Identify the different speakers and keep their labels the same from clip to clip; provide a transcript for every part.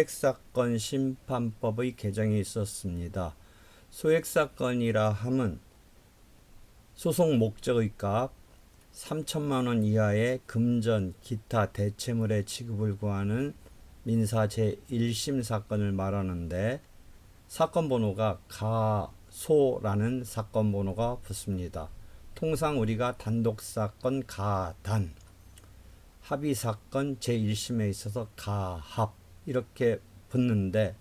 Speaker 1: 소액사건 심판법의 개정이 있었습니다. 소액사건이라 함은 소송 목적의 값 3천만 원 이하의 금전, 기타 대체물의 지급을 구하는 민사 제1심 사건을 말하는데 사건 번호가 가소라는 사건 번호가 붙습니다. 통상 우리가 단독사건 가단, 합의사건 제1심에 있어서 가합 이렇게 붙는데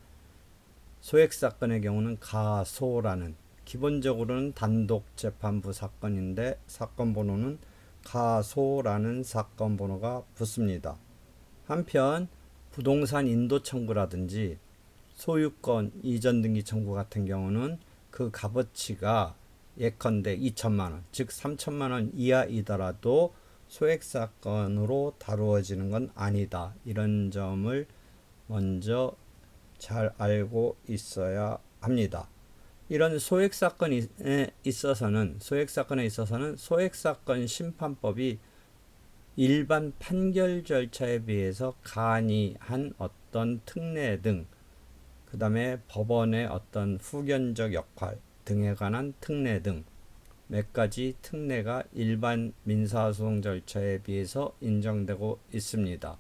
Speaker 1: 소액사건의 경우는 가소라는, 기본적으로는 단독재판부 사건인데 사건 번호는 가소라는 사건 번호가 붙습니다. 한편 부동산 인도 청구라든지 소유권 이전 등기 청구 같은 경우는 그 값어치가 예컨대 2천만 원, 즉 3천만 원 이하이더라도 소액사건으로 다루어지는 건 아니다. 이런 점을 먼저 잘 알고 있어야 합니다. 이런 소액사건에 있어서는 소액사건 심판법이 일반 판결 절차에 비해서 간이한 어떤 특례 등, 그 다음에 법원의 어떤 후견적 역할 등에 관한 특례 등 몇 가지 특례가 일반 민사소송 절차에 비해서 인정되고 있습니다.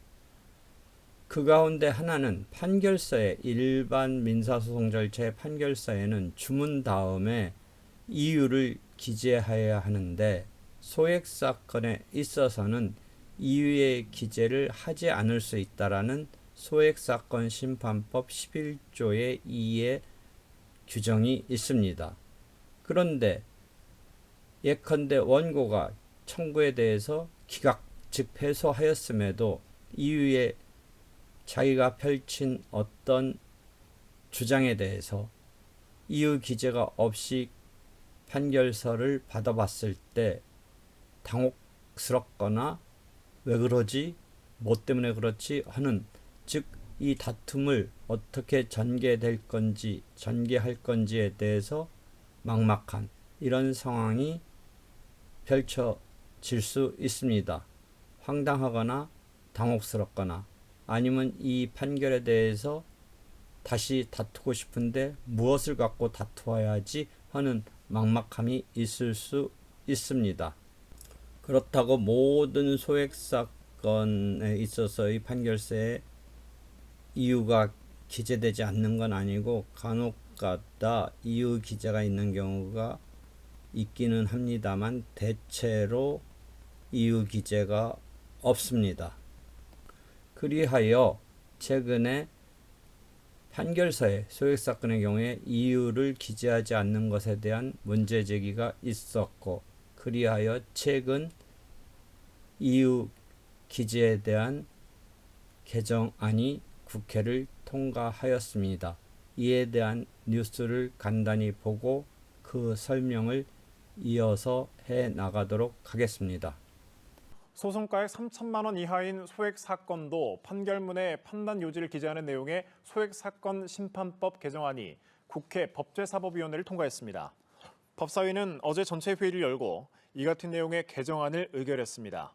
Speaker 1: 그 가운데 하나는 판결서에, 일반 민사소송 절차의 판결서에는 주문 다음에 이유를 기재해야 하는데 소액사건에 있어서는 이유의 기재를 하지 않을 수 있다라는 소액사건 심판법 11조의 2의 규정이 있습니다. 그런데 예컨대 원고가 청구에 대해서 기각, 즉 패소하였음에도 이유에 자기가 펼친 어떤 주장에 대해서 이유 기재가 없이 판결서를 받아봤을 때 당혹스럽거나 왜 그러지? 뭐 때문에 그렇지? 하는, 즉 이 다툼을 어떻게 전개할 건지에 대해서 막막한 이런 상황이 펼쳐질 수 있습니다. 황당하거나 당혹스럽거나 아니면 이 판결에 대해서 다시 다투고 싶은데 무엇을 갖고 다투어야지 하는 막막함이 있을 수 있습니다. 그렇다고 모든 소액사건에 있어서의 판결서에 이유가 기재되지 않는 건 아니고 간혹가다 이유 기재가 있는 경우가 있기는 합니다만 대체로 이유 기재가 없습니다. 그리하여 최근에 판결서에 소액사건의 경우에 이유를 기재하지 않는 것에 대한 문제 제기가 있었고, 그리하여 최근 이유 기재에 대한 개정안이 국회를 통과하였습니다. 이에 대한 뉴스를 간단히 보고 그 설명을 이어서 해 나가도록 하겠습니다.
Speaker 2: 소송가액 3천만 원 이하인 소액 사건도 판결문에 판단 요지를 기재하는 내용의 소액사건 심판법 개정안이 국회 법제사법위원회를 통과했습니다. 법사위는 어제 전체 회의를 열고 이 같은 내용의 개정안을 의결했습니다.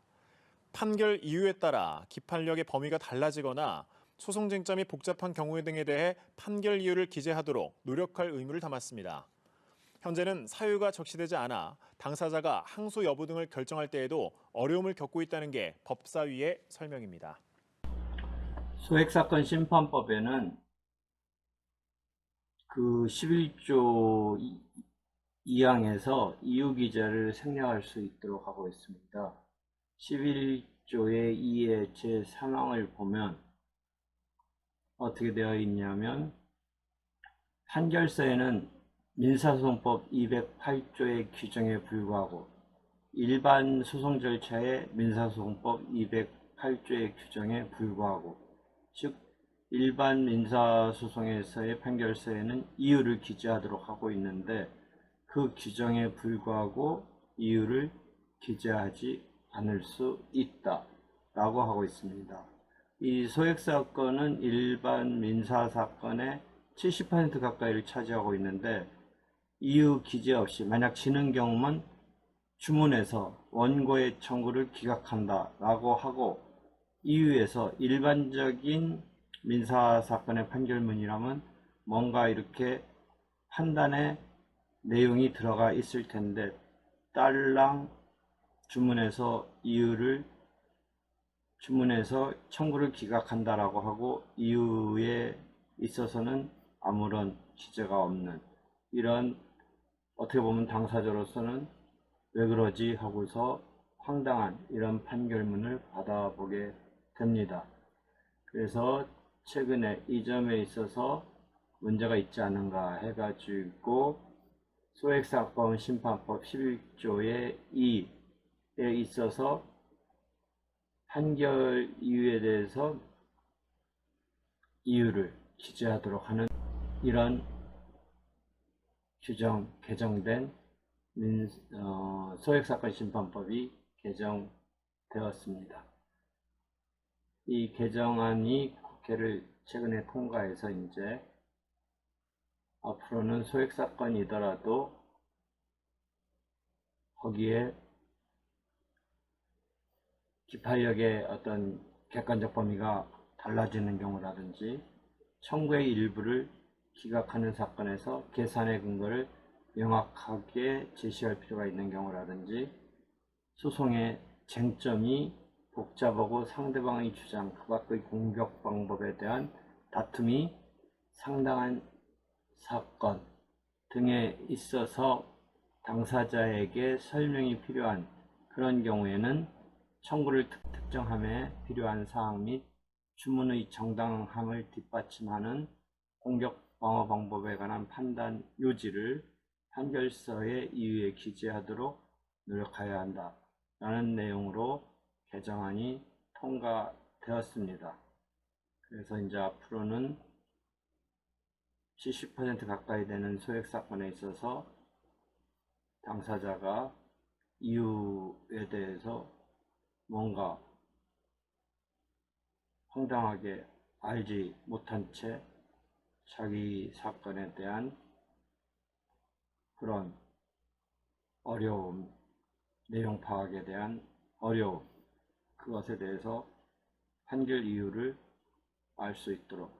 Speaker 2: 판결 이유에 따라 기판력의 범위가 달라지거나 소송 쟁점이 복잡한 경우 등에 대해 판결 이유를 기재하도록 노력할 의무를 담았습니다. 현재는 사유가 적시되지 않아 당사자가 항소 여부 등을 결정할 때에도 어려움을 겪고 있다는 게 법사위의 설명입니다.
Speaker 1: 소액사건 심판법에는 그 11조 2항에서 이유 기재를 생략할 수 있도록 하고 있습니다. 11조의 2의 제3항을 보면 어떻게 되어 있냐면, 판결서에는 민사소송법 208조의 규정에 불구하고 일반 소송 절차의 민사소송법 208조의 규정에 불구하고, 즉 일반 민사소송에서의 판결서에는 이유를 기재하도록 하고 있는데 그 규정에 불구하고 이유를 기재하지 않을 수 있다 라고 하고 있습니다. 이 소액사건은 일반 민사사건의 70% 가까이를 차지하고 있는데 이유 기재 없이 만약 지는 경우면 주문해서 원고의 청구를 기각한다 라고 하고, 이유에서 일반적인 민사사건의 판결문이라면 뭔가 이렇게 판단의 내용이 들어가 있을 텐데 딸랑 주문해서 청구를 기각한다라고 하고 이유에 있어서는 아무런 기재가 없는, 이런 어떻게 보면 당사자로서는 왜 그러지 하고서 황당한 이런 판결문을 받아보게 됩니다. 그래서 최근에 이 점에 있어서 문제가 있지 않은가 해가지고 소액사건 심판법 11조의 2에 있어서 판결 이유에 대해서 이유를 기재하도록 하는 이런 개정된 소액사건 심판법이 개정되었습니다. 이 개정안이 국회를 최근에 통과해서 이제 앞으로는 소액사건이더라도 거기에 기판력의 어떤 객관적 범위가 달라지는 경우라든지 청구의 일부를 기각하는 사건에서 계산의 근거를 명확하게 제시할 필요가 있는 경우라든지 소송의 쟁점이 복잡하고 상대방의 주장 그 밖의 공격 방법에 대한 다툼이 상당한 사건 등에 있어서 당사자에게 설명이 필요한 그런 경우에는 청구를 특정함에 필요한 사항 및 주문의 정당함을 뒷받침하는 공격 방어 방법에 관한 판단 요지를 판결서의 이유에 기재하도록 노력해야 한다 라는 내용으로 개정안이 통과되었습니다. 그래서 이제 앞으로는 70% 가까이 되는 소액사건에 있어서 당사자가 이유에 대해서 뭔가 황당하게 알지 못한 채 자기 사건에 대한 그런 어려움, 내용 파악에 대한 어려움, 그것에 대해서 판결 이유를 알 수 있도록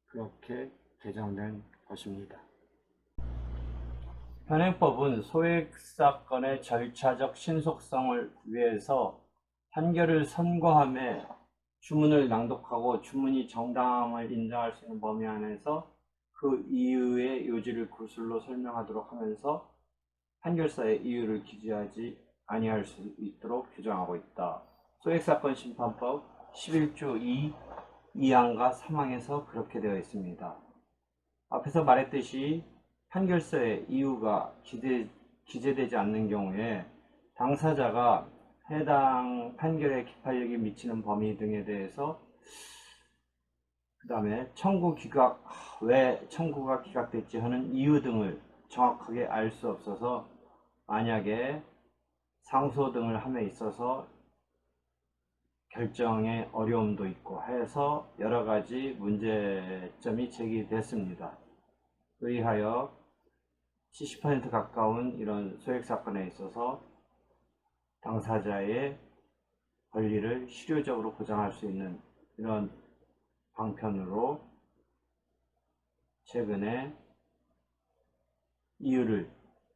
Speaker 1: 그렇게 개정된 것입니다. 현행법은 소액사건의 절차적 신속성을 위해서 판결을 선고함에 주문을 낭독하고 주문이 정당함을 인정할 수 있는 범위 안에서 그 이유의 요지를 구술로 설명하도록 하면서 판결서의 이유를 기재하지 아니할 수 있도록 규정하고 있다. 소액사건 심판법 11조 2항과 3항에서 그렇게 되어 있습니다. 앞에서 말했듯이 판결서에 이유가 기재되지 않는 경우에 당사자가 해당 판결의 기판력이 미치는 범위 등에 대해서 그 다음에 왜 청구가 기각됐지 하는 이유 등을 정확하게 알 수 없어서 만약에 상소 등을 함에 있어서 결정에 어려움도 있고 해서 여러 가지 문제점이 제기됐습니다. 의하여 70% 가까운 이런 소액사건에 있어서 당사자의 권리를 실효적으로 보장할 수 있는 이런 방편으로 최근에 이유를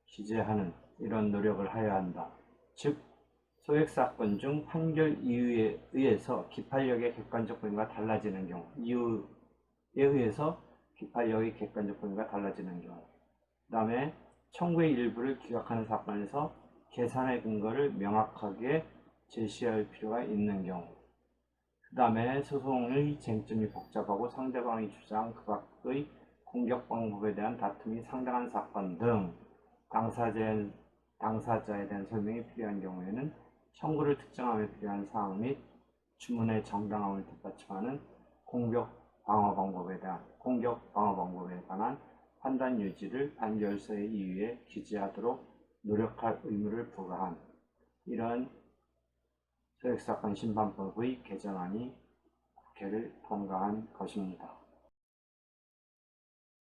Speaker 1: 기재하는 이런 노력을 해야 한다. 즉 소액사건 중 판결 이유에 의해서 기판력의 객관적 범위가 달라지는 경우, 이유에 의해서 기판력의 객관적 범위가 달라지는 경우, 그 다음에 청구의 일부를 기각하는 사건에서 계산의 근거를 명확하게 제시할 필요가 있는 경우, 그 다음에 소송의 쟁점이 복잡하고 상대방의 주장 그 밖의 공격 방법에 대한 다툼이 상당한 사건 등 당사자에 대한 설명이 필요한 경우에는 청구를 특정함에 필요한 사항 및 주문의 정당함을 뒷받침하는 공격 방어 방법에 관한 판단 요지를 판결서의 이유에 기재하도록 노력할 의무를 부과한 이런 소액사건 심판법의 개정안이 국회를 통과한 것입니다.